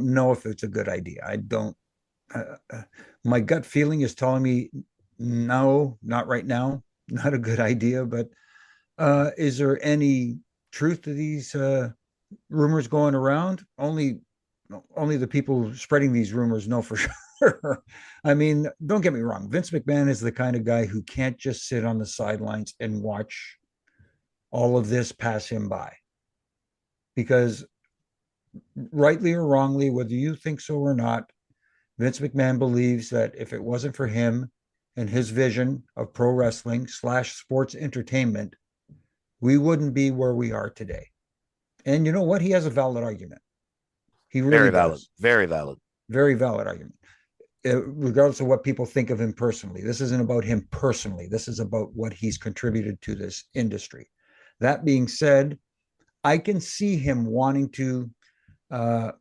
don't know if it's a good idea. I don't. My gut feeling is telling me no, not right now, not a good idea. But is there any truth to these rumors going around? Only the people spreading these rumors know for sure. I mean, don't get me wrong. Vince McMahon is the kind of guy who can't just sit on the sidelines and watch all of this pass him by. Because rightly or wrongly, whether you think so or not, Vince McMahon believes that if it wasn't for him and his vision of pro wrestling slash sports entertainment, we wouldn't be where we are today. And you know what? He has a valid argument. He really Very valid. does. Very valid. Very valid argument. Regardless of what people think of him personally, this isn't about him personally. This is about what he's contributed to this industry. That being said, I can see him wanting to uh,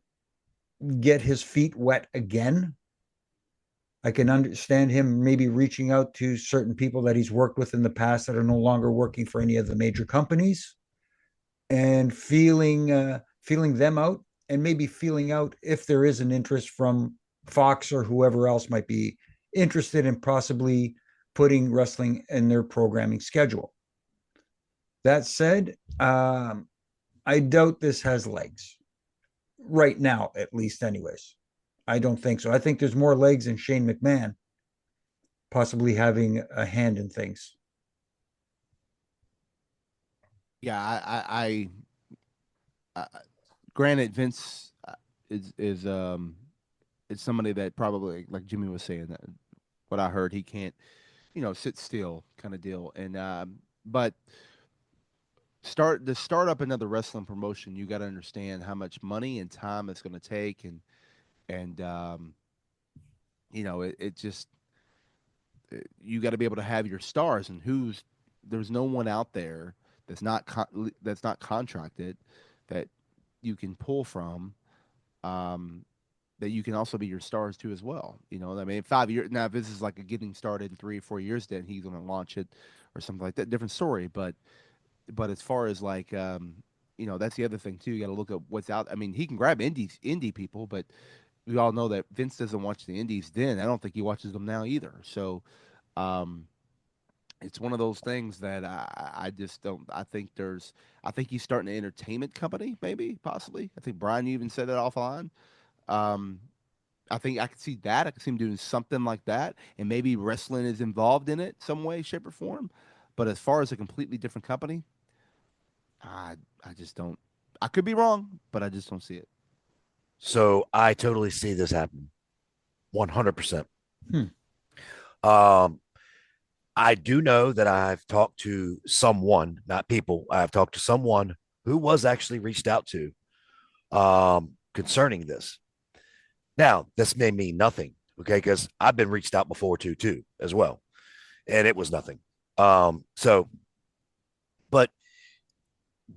get his feet wet again. I can understand him maybe reaching out to certain people that he's worked with in the past that are no longer working for any of the major companies and feeling them out and maybe feeling out if there is an interest from Fox or whoever else might be interested in possibly putting wrestling in their programming schedule. That said, I doubt this has legs right now, at least, anyways. I don't think so. I think there's more legs in Shane McMahon possibly having a hand in things. Yeah, I granted, Vince is somebody that probably, like Jimmy was saying, that what I heard, he can't, sit still kind of deal. And but start up another wrestling promotion, you got to understand how much money and time it's going to take, and it just you got to be able to have your stars, and there's no one out there that's not contracted that you can pull from, that you can also be your stars too as well. I mean, 5 years now, if this is like a getting started in 3 or 4 years, then he's going to launch it or something like that. Different story, but as far as like that's the other thing too. You got to look at what's out. I mean, he can grab indie people, but we all know that Vince doesn't watch the indies then. I don't think he watches them now either. So um, it's one of those things that I just don't. I think he's starting an entertainment company, maybe, possibly. I think Brian even said it offline. Um, I think I could see that. I could see him doing something like that, and maybe wrestling is involved in it some way, shape, or form. But as far as a completely different company, I just don't. I could be wrong, but I just don't see it. So I totally see this happen. 100%. Hmm. Um, I do know that I've talked to someone, not people. I've talked to someone who was actually reached out to concerning this. Now, this may mean nothing, okay? Because I've been reached out before too, as well, and it was nothing. So, but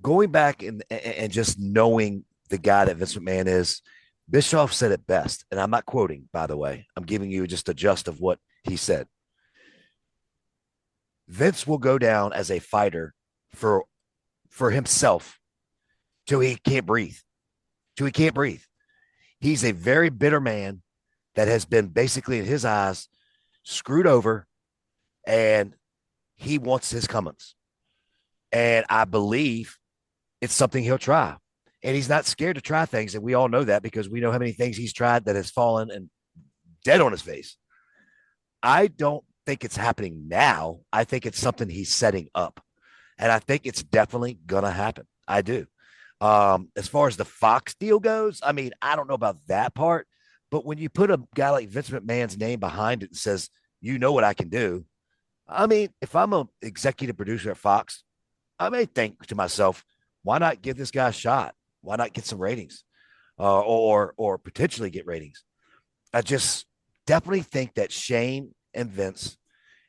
going back and just knowing the guy that Vince McMahon is, Bischoff said it best, and I'm not quoting, by the way. I'm giving you just a gist of what he said. Vince will go down as a fighter for himself till he can't breathe. Till he can't breathe. He's a very bitter man that has been basically in his eyes screwed over, and he wants his comeuppance. And I believe it's something he'll try. And he's not scared to try things. And we all know that because we know how many things he's tried that has fallen and dead on his face. I don't think it's happening now. I think it's something he's setting up. And I think it's definitely going to happen. I do. As far as the Fox deal goes, I mean, I don't know about that part. But when you put a guy like Vince McMahon's name behind it and says, you know what I can do. I mean, if I'm an executive producer at Fox, I may think to myself, why not give this guy a shot? Why not get some ratings, or potentially get ratings? I just definitely think that Shane and Vince,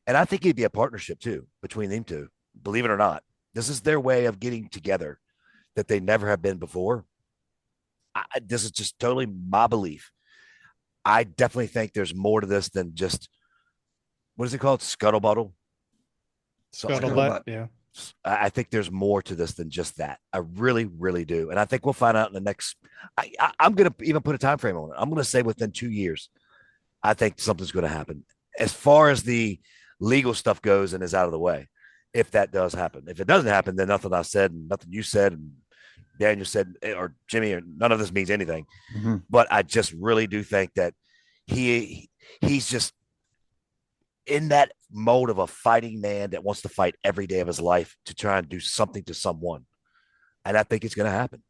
and I think it'd be a partnership too between them two. Believe it or not, this is their way of getting together that they never have been before. This is just totally my belief. I definitely think there's more to this than just what is it called? Scuttlebuttle. Scuttlebutt, yeah. I think there's more to this than just that. I really, really do. And I think we'll find out in the next. I'm going to even put a time frame on it. I'm going to say within 2 years, I think something's going to happen. As far as the legal stuff goes and is out of the way, if that does happen. If it doesn't happen, then nothing I said and nothing you said and Daniel said or Jimmy or none of this means anything. Mm-hmm. But I just really do think that he's just in that mode of a fighting man that wants to fight every day of his life to try and do something to someone. And I think it's going to happen.